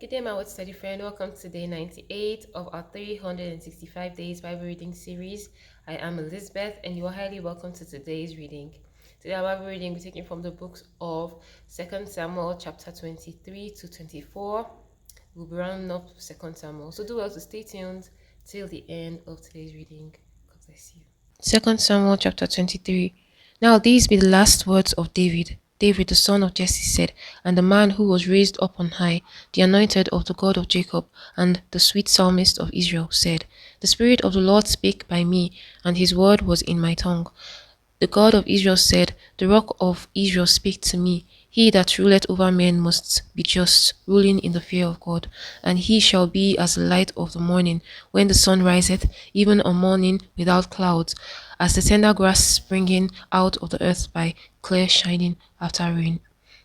Good day, my word study friend. Welcome to day 98 of our 365 days Bible reading series. I am Elizabeth, and you are highly welcome to today's reading. Today, our Bible reading will be taken from the books of 2 Samuel chapter 23 to 24. We'll be rounding up 2 Samuel. So do well to stay tuned till the end of today's reading. God bless you. 2 Samuel chapter 23. Now these be the last words of David. David the son of Jesse said, and the man who was raised up on high, the anointed of the God of Jacob, and the sweet psalmist of Israel, said, The Spirit of the Lord spake by me, and his word was in my tongue. The God of Israel said, The rock of Israel spake to me. He that ruleth over men must be just, ruling in the fear of God. And he shall be as the light of the morning, when the sun riseth, even a morning without clouds, as the tender grass springing out of the earth by clear shining after rain.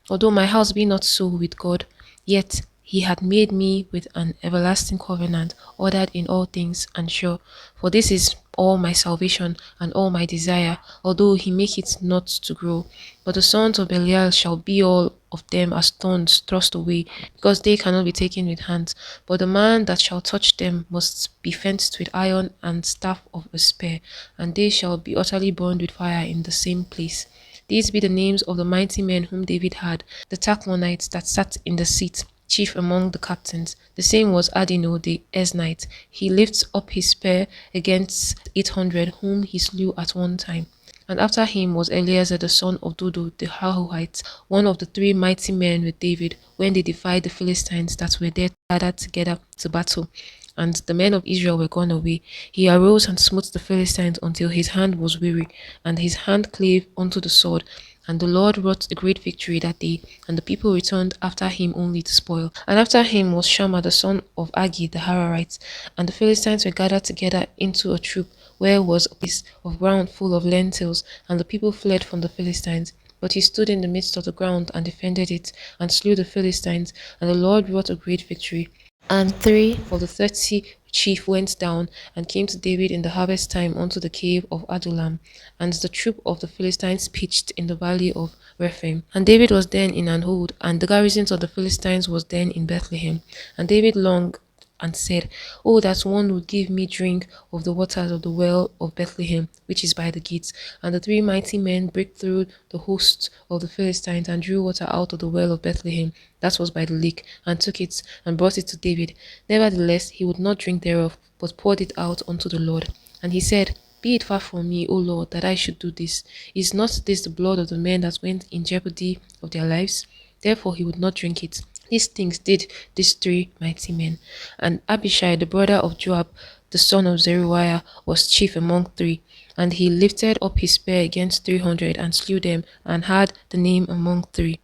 Although my house be not so with God, yet he had made me with an everlasting covenant, ordered in all things and sure. For this is all my salvation and all my desire, although he make it not to grow. But the sons of Belial shall be all of them as stones thrust away, because they cannot be taken with hands. But the man that shall touch them must be fenced with iron and staff of a spear, and they shall be utterly burned with fire in the same place. These be the names of the mighty men whom David had, the Tachmonites that sat in the seat, chief among the captains. The same was Adino the Eznite. He lifts up his spear against 800, whom he slew at one time. And after him was Eleazar the son of Dodo the Hahuite, one of the three mighty men with David, when they defied the Philistines that were there gathered together to battle. And the men of Israel were gone away. He arose and smote the Philistines until his hand was weary, and his hand clave unto the sword. And the Lord wrought a great victory that day, and the people returned after him only to spoil. And after him was Shammah the son of Agi the Hararite. And the Philistines were gathered together into a troop, where was a piece of ground full of lentils, and the people fled from the Philistines. But he stood in the midst of the ground and defended it, and slew the Philistines, and the Lord wrought a great victory. And 3 of the 30 chief went down and came to David in the harvest time unto the cave of Adullam, and the troop of the Philistines pitched in the valley of Rephaim. And David was then in an hold, and the garrisons of the Philistines was then in Bethlehem. And David longed and said, Oh, that one would give me drink of the waters of the well of Bethlehem, which is by the gates. And the three mighty men brake through the hosts of the Philistines, and drew water out of the well of Bethlehem, that was by the lake, and took it, and brought it to David. Nevertheless, he would not drink thereof, but poured it out unto the Lord. And he said, Be it far from me, O Lord, that I should do this. Is not this the blood of the men that went in jeopardy of their lives? Therefore he would not drink it. These things did these three mighty men. And Abishai, the brother of Joab, the son of Zeruiah, was chief among three. And he lifted up his spear against 300, and slew them, and had the name among three.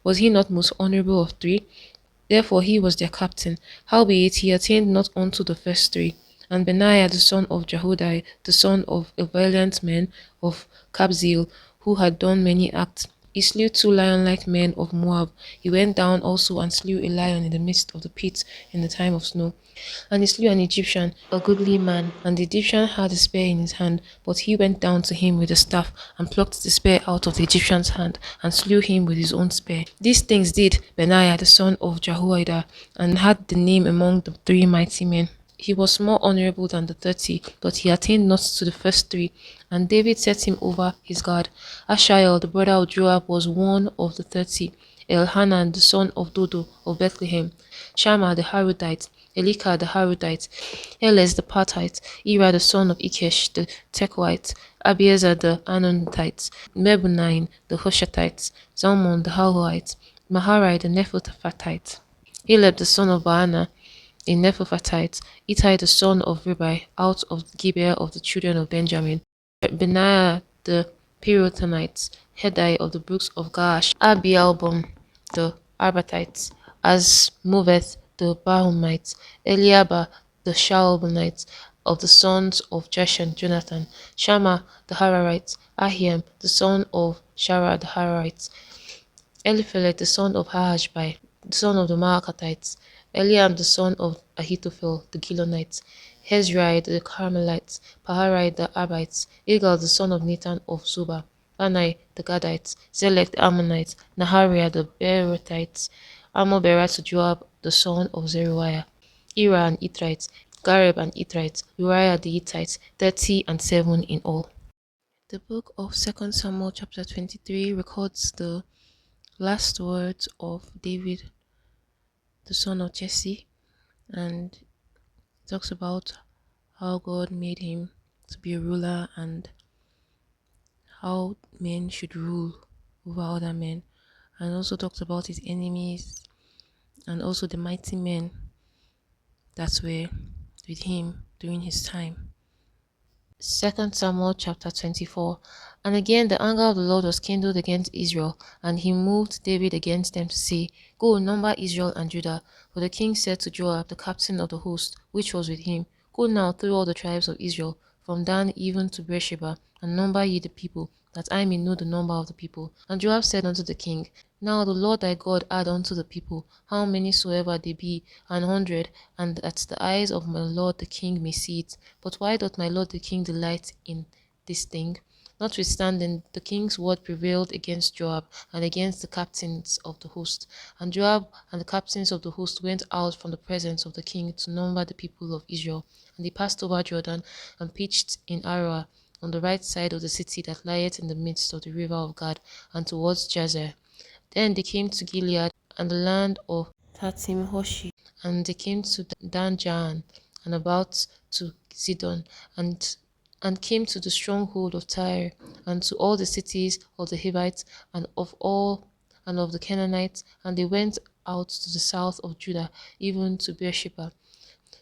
Was he not most honourable of three? Therefore he was their captain. Howbeit he attained not unto the first three. And Benaiah the son of Jehoiada, the son of a valiant man of Kabzeel, who had done many acts, he slew 2 lion-like men of Moab. He went down also and slew a lion in the midst of the pit in the time of snow. And he slew an Egyptian, a goodly man, and the Egyptian had a spear in his hand, but he went down to him with a staff, and plucked the spear out of the Egyptian's hand, and slew him with his own spear. These things did Benaiah the son of Jehoiada, and had the name among the three mighty men. He was more honourable than the 30, but he attained not to the first three. And David set him over his guard. Ashael, the brother of Joab, was one of the 30. Elhanan, the son of Dodo of Bethlehem. Shammah the Harudite. Elika the Harudite. Eles the Partite. Ira the son of Ikesh the Tekoite. Abiezer the Anonite. Mebunine the Hushatite. Zalmon the Haloite. Maharai the Nephathatite. Eleb the son of Baana, a Nephathatite, Ittai the son of Ribai, out of Gibeah of the children of Benjamin, Benaiah the Pirathonite, Hedai of the brooks of Gaash, Abialbon the Arbatite, Azmoveth the Bahumite, Eliaba the Shaalbonite, of the sons of Jeshan, Jonathan, Shammah the Hararite, Ahiam the son of Shara the Hararite, Eliphelet the son of Ahashbai, the son of the Maacathites, Eliam the son of Ahithophel the Gilonite, Hezrai the Carmelites, Paharai the Abites, Igal the son of Nathan of Zuba, Anai the Gadites, Zelek the Ammonites, Nahariah the Beerothite, armor-bearer to Joab the son of Zeruiah, Ira and Ithrites, Gareb and Ithrites, Uriah the Hittite, 30 and 7 in all. The book of 2 Samuel chapter 23 records the last words of David, the son of Jesse, and talks about how God made him to be a ruler and how men should rule over other men, and also talks about his enemies and also the mighty men that were with him during his time. 2 Samuel chapter 24. And again the anger of the Lord was kindled against Israel, and he moved David against them to say, Go, number Israel and Judah. For the king said to Joab, the captain of the host, which was with him, Go now through all the tribes of Israel, from Dan even to Beersheba, and number ye the people, that I may know the number of the people. And Joab said unto the king, Now the Lord thy God add unto the people, how many soever they be, 100, and that the eyes of my lord the king may see it. But why doth my lord the king delight in this thing? Notwithstanding, the king's word prevailed against Joab and against the captains of the host. And Joab and the captains of the host went out from the presence of the king to number the people of Israel. And they passed over Jordan and pitched in Aroah on the right side of the city that lieth in the midst of the river of Gad, and towards Jazer. Then they came to Gilead and the land of Tatim Hoshi, and they came to Dan Jaan and about to Sidon, and came to the stronghold of Tyre, and to all the cities of the Hivites and of the Canaanites, and they went out to the south of Judah, even to Beersheba.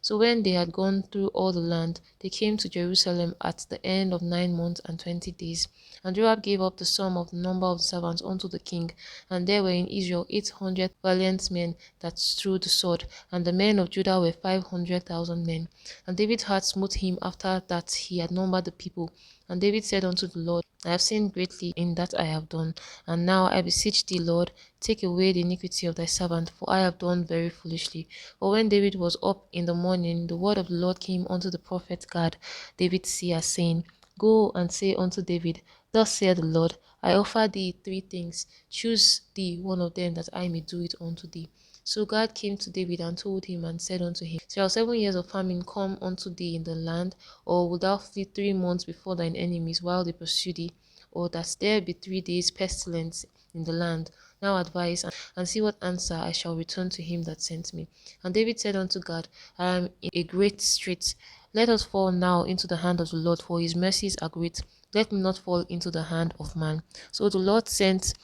So when they had gone through all the land, they came to Jerusalem at the end of 9 months and 20 days. And Joab gave up the sum of the number of the servants unto the king. And there were in Israel 800 valiant men that drew the sword, and the men of Judah were 500,000 men. And David's heart smote him after that he had numbered the people. And David said unto the Lord, I have sinned greatly in that I have done. And now I beseech thee, Lord, take away the iniquity of thy servant, for I have done very foolishly. For when David was up in the morning, the word of the Lord came unto the prophet Gad, David's seer, saying, Go and say unto David, Thus saith the Lord, I offer thee 3 things. Choose thee one of them, that I may do it unto thee. So God came to David and told him and said unto him, Shall 7 years of famine come unto thee in the land, or wilt thou flee 3 months before thine enemies while they pursue thee? Or that there be 3 days pestilence in the land? Now advise, and see what answer I shall return to him that sent me. And David said unto God, I am in a great strait. Let us fall now into the hand of the Lord, for his mercies are great. Let me not fall into the hand of man. So the Lord sent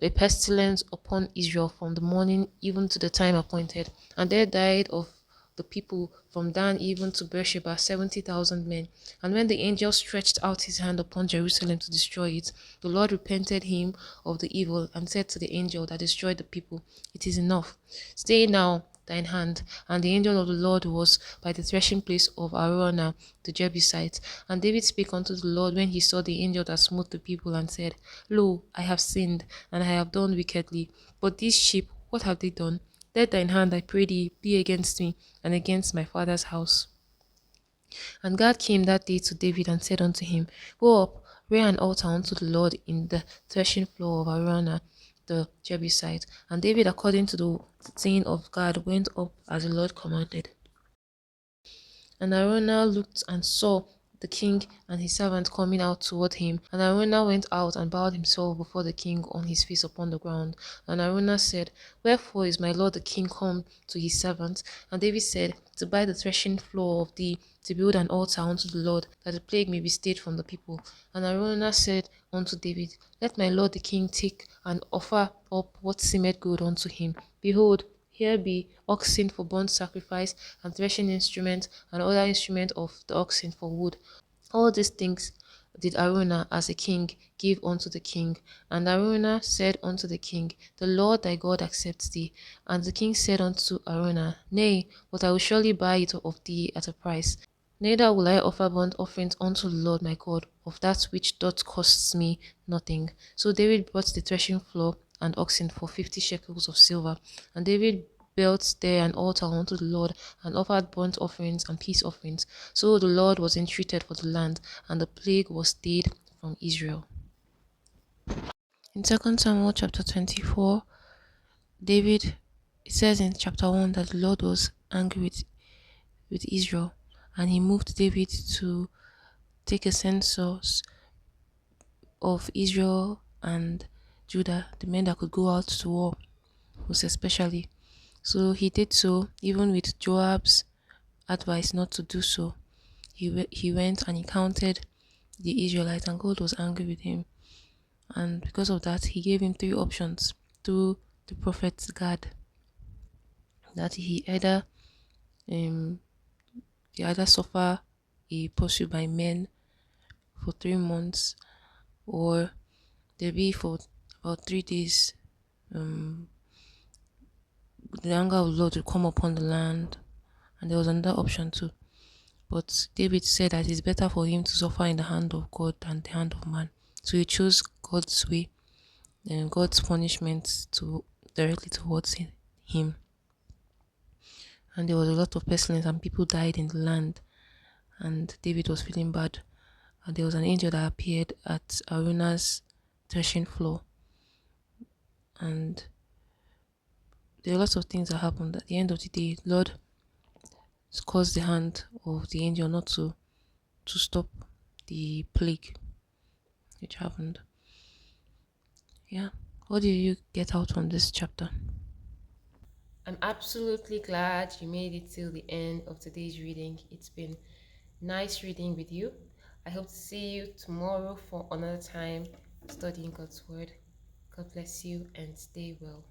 a pestilence upon Israel from the morning even to the time appointed, and there died of the people from Dan even to Beersheba 70,000 men. And when the angel stretched out his hand upon Jerusalem to destroy it, the Lord repented him of the evil, and said to the angel that destroyed the people, It is enough. Stay now thine hand. And the angel of the Lord was by the threshing place of Araunah the Jebusite. And David spake unto the Lord when he saw the angel that smote the people, and said, Lo, I have sinned, and I have done wickedly. But these sheep, what have they done? Let thine hand, I pray thee, be against me, and against my father's house. And God came that day to David, and said unto him, Go up, rear an altar unto the Lord in the threshing floor of Araunah the Jebusite. And David, according to the saying of God, went up as the Lord commanded. And Araunah looked and saw the king and his servant coming out toward him. And Araunah went out and bowed himself before the king on his face upon the ground. And Araunah said, Wherefore is my lord the king come to his servant? And David said, To buy the threshing floor of thee, to build an altar unto the Lord, that the plague may be stayed from the people. And Araunah said unto David, Let my lord the king take and offer up what seemeth good unto him. Behold, here be oxen for burnt sacrifice, and threshing instrument, and other instrument of the oxen for wood. All these things did Araunah as a king give unto the king. And Araunah said unto the king, The Lord thy God accepts thee. And the king said unto Araunah, Nay, but I will surely buy it of thee at a price. Neither will I offer burnt offerings unto the Lord my God of that which doth cost me nothing. So David bought the threshing floor and oxen for 50 shekels of silver. And David built there an altar unto the Lord, and offered burnt offerings and peace offerings. So the Lord was entreated for the land, and the plague was stayed from Israel. In 2 Samuel chapter 24, David It says in chapter 1 that the Lord was angry with Israel, and he moved David to take a census of Israel and Judah, the men that could go out to war, most especially. So he did so, even with Joab's advice not to do so. He went and he counted the Israelites, and God was angry with him. And because of that, he gave him three options through the prophet Gad, that um he either suffer a pursuit by men for 3 months, or there be for about 3 days um the anger of the Lord will come upon the land. And there was another option too. But David said that it's better for him to suffer in the hand of God than the hand of man. So he chose God's way and God's punishment to directly towards him. And there was a lot of pestilence and people died in the land. And David was feeling bad. And there was an angel that appeared at Aruna's threshing floor. And there were lots of things that happened. At the end of the day, Lord caused the hand of the angel not to stop the plague which happened. Yeah. What did you get out from this chapter? I'm absolutely glad you made it till the end of today's reading. It's been nice reading with you. I hope to see you tomorrow for another time studying God's Word. God bless you and stay well.